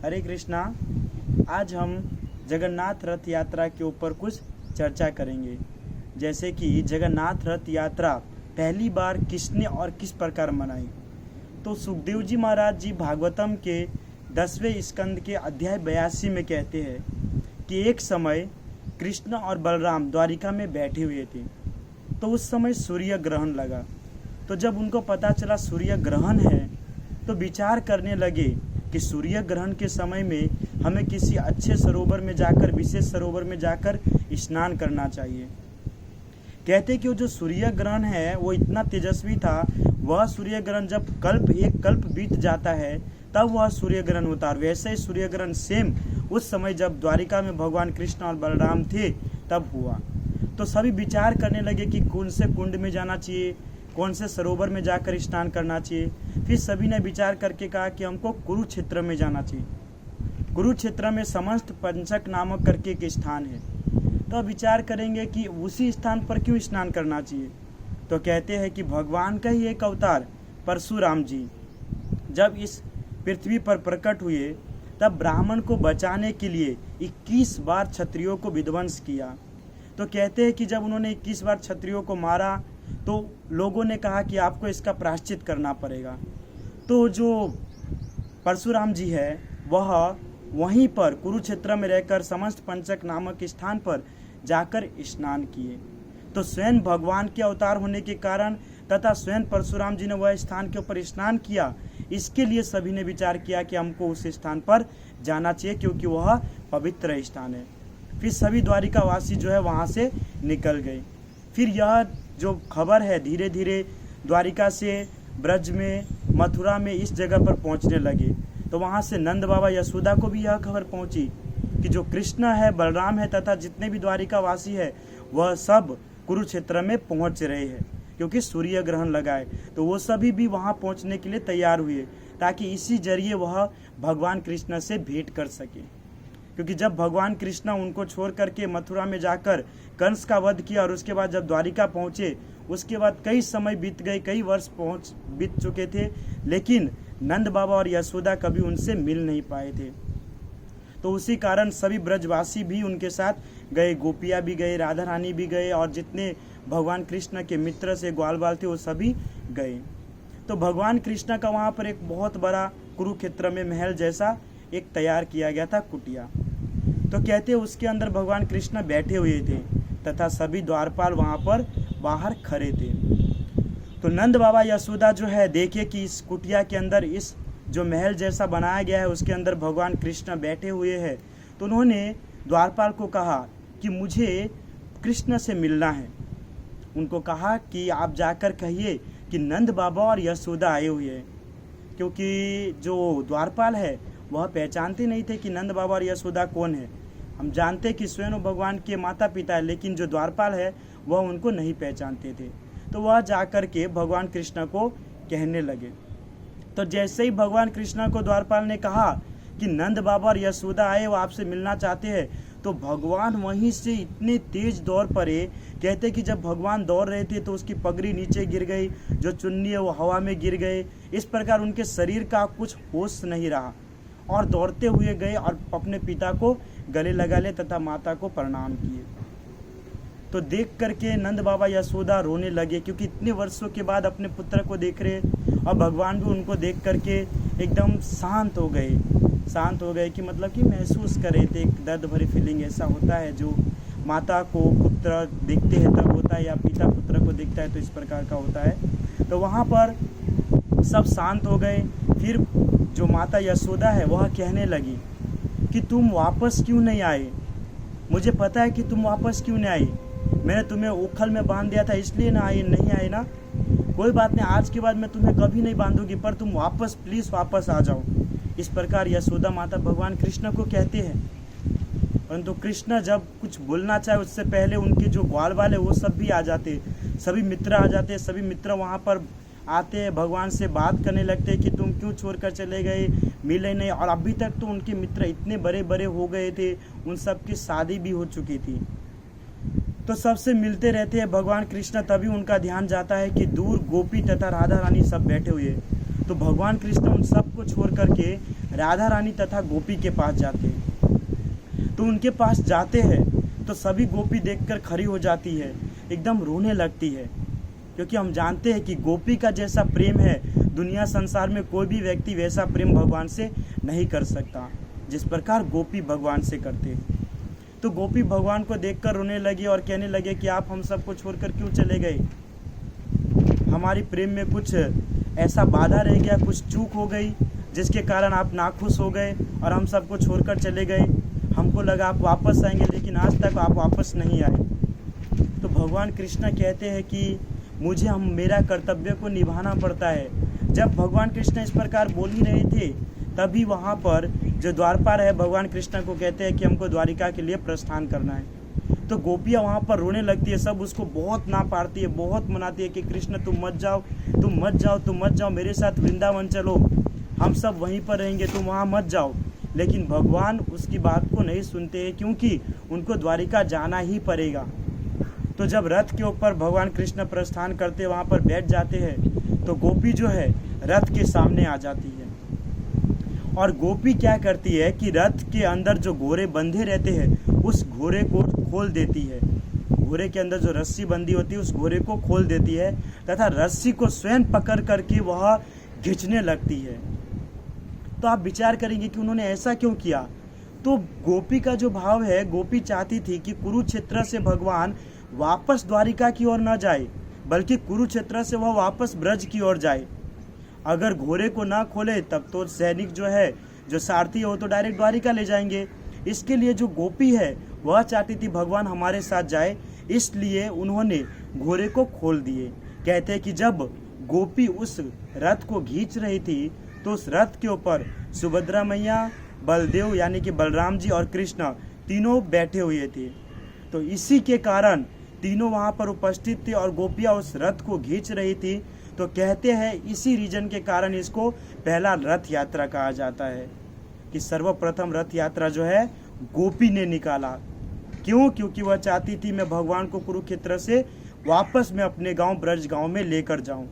हरे कृष्णा। आज हम जगन्नाथ रथ यात्रा के ऊपर कुछ चर्चा करेंगे। जैसे कि जगन्नाथ रथ यात्रा पहली बार किसने और किस प्रकार मनाई। तो सुखदेव जी महाराज जी भागवतम के 10वें स्कंद के अध्याय 82 में कहते हैं कि एक समय कृष्ण और बलराम द्वारिका में बैठे हुए थे। तो उस समय सूर्य ग्रहण लगा। तो जब उनको पता चला सूर्य ग्रहण है तो विचार करने लगे कि सूर्य ग्रहण के समय में हमें किसी अच्छे सरोवर में जाकर, विशेष सरोवर में जाकर स्नान करना चाहिए। कहते कि वो जो सूर्य ग्रहण है वो इतना तेजस्वी था। वह सूर्य ग्रहण जब एक कल्प बीत जाता है तब वह सूर्य ग्रहण होता है। वैसे ही सूर्य ग्रहण सेम उस समय जब द्वारिका में भगवान कृष्ण और बलराम थे तब हुआ। तो सभी विचार करने लगे कि कौन से कुंड में जाना चाहिए, कौन से सरोवर में जाकर स्नान करना चाहिए। फिर सभी ने विचार करके कहा कि हमको कुरुक्षेत्र में जाना चाहिए। कुरुक्षेत्र में समस्त पंचक नामक करके एक स्थान है। तो विचार करेंगे कि उसी स्थान पर क्यों स्नान करना चाहिए। तो कहते हैं कि भगवान का ही एक अवतार परशुराम जी जब इस पृथ्वी पर प्रकट हुए तब ब्राह्मण को बचाने के लिए 21 बार क्षत्रियों को विध्वंस किया। तो कहते हैं कि जब उन्होंने 21 बार क्षत्रियों को मारा तो लोगों ने कहा कि आपको इसका प्रायश्चित करना पड़ेगा। तो जो परशुराम जी है वह वहीं पर कुरुक्षेत्र में रहकर समस्त पंचक नामक स्थान पर जाकर स्नान किए। तो स्वयं भगवान के अवतार होने के कारण तथा स्वयं परशुराम जी ने वह स्थान के ऊपर स्नान किया, इसके लिए सभी ने विचार किया कि हमको उस स्थान पर जाना चाहिए क्योंकि वह पवित्र स्थान है। फिर सभी द्वारिका वासी जो है वहाँ से निकल गए। फिर यह जो खबर है धीरे धीरे द्वारिका से ब्रज में, मथुरा में इस जगह पर पहुँचने लगे। तो वहाँ से नंद बाबा यशोदा को भी यह खबर पहुँची कि जो कृष्ण है, बलराम है तथा जितने भी द्वारिका वासी है वह सब कुरुक्षेत्र में पहुँच रहे हैं क्योंकि सूर्य ग्रहण लगाए। तो वो सभी भी वहाँ पहुँचने के लिए तैयार हुए ताकि इसी जरिए वह भगवान कृष्ण से भेंट कर सके। क्योंकि जब भगवान कृष्ण उनको छोड़ करके मथुरा में जाकर कंस का वध किया और उसके बाद जब द्वारिका पहुँचे उसके बाद कई समय बीत गए, कई वर्ष बीत चुके थे, लेकिन नंद बाबा और यशोदा कभी उनसे मिल नहीं पाए थे। तो उसी कारण सभी ब्रजवासी भी उनके साथ गए, गोपियाँ भी गए, राधा रानी भी गए और जितने भगवान कृष्ण के मित्र से ग्वाल बाल थे वो सभी गए। तो भगवान कृष्ण का वहाँ पर एक बहुत बड़ा कुरुक्षेत्र में महल जैसा एक तैयार किया गया था, कुटिया। तो कहते उसके अंदर भगवान कृष्ण बैठे हुए थे तथा सभी द्वारपाल वहाँ पर बाहर खड़े थे। तो नंद बाबा यशोदा जो है देखे कि इस कुटिया के अंदर, इस जो महल जैसा बनाया गया है उसके अंदर भगवान कृष्ण बैठे हुए हैं। तो उन्होंने द्वारपाल को कहा कि मुझे कृष्ण से मिलना है। उनको कहा कि आप जाकर कहिए कि नंद बाबा और यशोदा आए हुए हैं। क्योंकि जो द्वारपाल है वह पहचानते नहीं थे कि नंद बाबा और यशोदा कौन है। हम जानते कि स्वयं भगवान के माता पिता है, लेकिन जो द्वारपाल है वह उनको नहीं पहचानते थे। तो वह जाकर के भगवान कृष्ण को कहने लगे। तो जैसे ही भगवान कृष्ण को द्वारपाल ने कहा कि नंद बाबा और यशोदा आए, वो आपसे मिलना चाहते हैं, तो भगवान वहीं से इतने तेज दौड़ पड़े। कहते कि जब भगवान दौड़ रहे थे तो उसकी पगड़ी नीचे गिर गई, जो चुन्नी है वो हवा में गिर गए। इस प्रकार उनके शरीर का कुछ होश नहीं रहा और दौड़ते हुए गए और अपने पिता को गले लगा ले तथा माता को प्रणाम किए। तो देख करके नंद बाबा यशोदा रोने लगे क्योंकि इतने वर्षों के बाद अपने पुत्र को देख रहे और भगवान भी उनको देख करके एकदम शांत हो गए कि मतलब कि महसूस कर रहे थे। एक दर्द भरी फीलिंग ऐसा होता है जो माता को पुत्र देखते हैं तब होता है, या पिता पुत्र को देखता है तो इस प्रकार का होता है। तो वहाँ पर सब शांत हो गए। फिर जो माता यशोदा है वह कहने लगी कि तुम वापस क्यों नहीं आए, मुझे पता है कि तुम वापस क्यों नहीं आए, मैंने तुम्हें उखल में बांध दिया था इसलिए नहीं आए ना। कोई बात नहीं, आज के बाद मैं तुम्हें कभी नहीं बांधूंगी, पर तुम वापस प्लीज़ वापस आ जाओ। इस प्रकार यशोदा माता भगवान कृष्ण को कहते हैं। परंतु कृष्ण जब कुछ बोलना चाहे उससे पहले उनके जो ग्वाल वाले वो सब भी आ जाते, सभी मित्र आ जाते। सभी मित्र वहाँ पर आते हैं, भगवान से बात करने लगते हैं कि तुम क्यों छोड़कर चले गए, मिले नहीं। और अभी तक तो उनके मित्र इतने बड़े बड़े हो गए थे, उन सब की शादी भी हो चुकी थी। तो सबसे मिलते रहते हैं भगवान कृष्ण। तभी उनका ध्यान जाता है कि दूर गोपी तथा राधा रानी सब बैठे हुए। तो भगवान कृष्ण उन सबको छोड़ करके राधा रानी तथा गोपी के पास जाते हैं। तो उनके पास जाते हैं तो सभी गोपी देखकर खड़ी हो जाती है, एकदम रोने लगती है, क्योंकि हम जानते हैं कि गोपी का जैसा प्रेम है दुनिया संसार में कोई भी व्यक्ति वैसा प्रेम भगवान से नहीं कर सकता जिस प्रकार गोपी भगवान से करते हैं। तो गोपी भगवान को देखकर रोने लगी और कहने लगे कि आप हम सबको छोड़कर क्यों चले गए, हमारी प्रेम में कुछ ऐसा बाधा रह गया, कुछ चूक हो गई जिसके कारण आप नाखुश हो गए और हम सबको छोड़कर चले गए। हमको लगा आप वापस आएंगे, लेकिन आज तक आप वापस नहीं आए। तो भगवान कृष्ण कहते हैं कि मुझे मेरा कर्तव्य को निभाना पड़ता है। जब भगवान कृष्ण इस प्रकार बोल ही रहे थे तभी वहाँ पर जो द्वारपाल है भगवान कृष्ण को कहते हैं कि हमको द्वारिका के लिए प्रस्थान करना है। तो गोपियाँ वहाँ पर रोने लगती है, सब उसको बहुत ना पाड़ती है, बहुत मनाती है कि कृष्ण तुम मत जाओ, तुम मत जाओ, तुम मत जाओ, मेरे साथ वृंदावन चलो, हम सब वहीं पर रहेंगे, तुम वहाँ मत जाओ। लेकिन भगवान उसकी बात को नहीं सुनते हैं, क्योंकि उनको द्वारिका जाना ही पड़ेगा। तो जब रथ के ऊपर भगवान कृष्ण प्रस्थान करते वहाँ पर बैठ जाते हैं तो गोपी जो है रथ के सामने आ जाती है और गोपी क्या करती है कि रथ के अंदर जो घोड़े बंधे रहते हैं उस घोड़े को खोल देती है। घोड़े के अंदर जो रस्सी बंधी होती है उस घोड़े को खोल देती है तथा रस्सी को स्वयं पकड़ करके वह खींचने लगती है। तो आप विचार करेंगे कि उन्होंने ऐसा क्यों किया। तो गोपी का जो भाव है, गोपी चाहती थी कि कुरुक्षेत्र से भगवान वापस द्वारिका की ओर न जाए, बल्कि कुरुक्षेत्र से वह वापस ब्रज की ओर जाए। अगर घोड़े को ना खोले तब तो सैनिक जो है, जो सारथी है, वो तो डायरेक्ट द्वारिका ले जाएंगे। इसके लिए जो गोपी है वह चाहती थी भगवान हमारे साथ जाए, इसलिए उन्होंने घोड़े को खोल दिए। कहते हैं कि जब गोपी उस रथ को खींच रही थी तो उस रथ के ऊपर सुभद्रा मैया, बलदेव यानी कि बलराम जी और कृष्ण तीनों बैठे हुए थे। तो इसी के कारण तीनों वहाँ पर उपस्थित थे और गोपियाँ उस रथ को खींच रही थी। तो कहते हैं इसी रीजन के कारण इसको पहला रथ यात्रा कहा जाता है कि सर्वप्रथम रथ यात्रा जो है गोपी ने निकाला। क्यों? क्योंकि वह चाहती थी मैं भगवान को कुरुक्षेत्र से वापस मैं अपने गांव ब्रज गांव में लेकर जाऊं।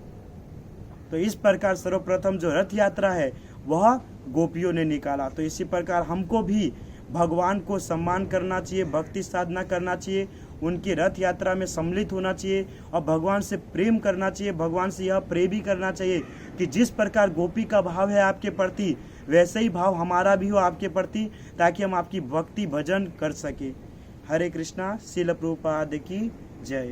तो इस प्रकार सर्वप्रथम जो रथ यात्रा है वह गोपियों ने निकाला। तो इसी प्रकार हमको भी भगवान को सम्मान करना चाहिए, भक्ति साधना करना चाहिए, उनकी रथ यात्रा में सम्मिलित होना चाहिए और भगवान से प्रेम करना चाहिए। भगवान से यह प्रे भी करना चाहिए कि जिस प्रकार गोपी का भाव है आपके प्रति वैसे ही भाव हमारा भी हो आपके प्रति, ताकि हम आपकी भक्ति भजन कर सके। हरे कृष्णा। श्रील प्रभुपाद की जय।